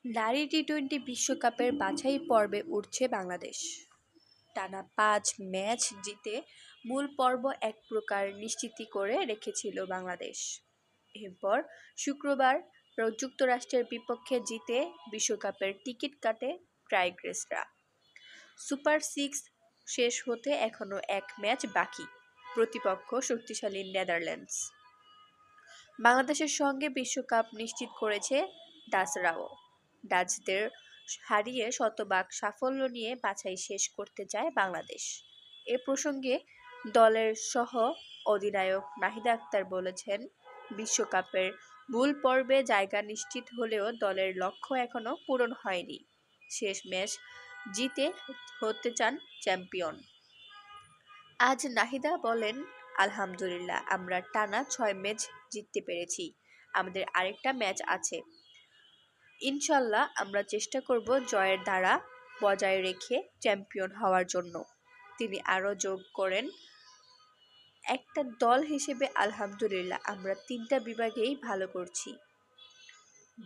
নারী টি-টোয়েন্টি বিশ্বকাপের বাছাই পর্বে উঠছে বাংলাদেশ। টানা ৫ ম্যাচ জিতে মূল পর্ব এক প্রকার নিশ্চিত করে রেখেছিল বাংলাদেশ। এরপর শুক্রবার যুক্তরাষ্ট্রের বিপক্ষে জিতে বিশ্বকাপের টিকিট কাটে টাইগ্রেসরা। সুপার সিক্স শেষ হতে এখনো এক ম্যাচ বাকি, প্রতিপক্ষ শক্তিশালী নেদারল্যান্ডস। বাংলাদেশের সঙ্গে বিশ্বকাপ নিশ্চিত করেছে ডাচরাও। ডাচদের হারিয়ে শতভাগ সাফল্য নিয়ে বাছাই শেষ করতে চায় বাংলাদেশ। এ প্রসঙ্গে দলের সহ অধিনায়ক নাহিদ আক্তার বলেছেন, বিশ্বকাপের মূল পর্বে জায়গা নিশ্চিত হলেও দলের লক্ষ্য এখনো পূরণ হয়নি। শেষ ম্যাচ জিতে হতে চান চ্যাম্পিয়ন। আজ নাহিদা বলেন, আলহামদুলিল্লাহ আমরা টানা ৬ ম্যাচ জিততে পেরেছি। আমাদের আরেকটা ম্যাচ আছে। ইনশাল্লাহ আমরা চেষ্টা করব জয়ের ধারা বজায় রেখে চ্যাম্পিয়ন হওয়ার জন্য। তিনি আরও যোগ করেন, একটা দল হিসেবে আলহামদুলিল্লাহ আমরা ৩টা বিভাগেই ভালো করছি।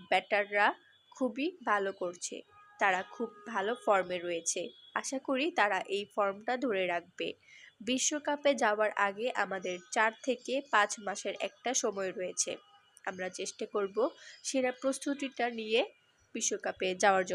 ব্যাটাররা খুবই ভালো করছে, তারা খুব ভালো ফর্মে রয়েছে। আশা করি তারা এই ফর্মটা ধরে রাখবে। বিশ্বকাপে যাওয়ার আগে আমাদের ৪ থেকে ৫ মাসের একটা সময় রয়েছে। আমরা চেষ্টা করব সেরা প্রস্তুতিটা নিয়ে বিশ্বকাপে যাওয়ার জন্য।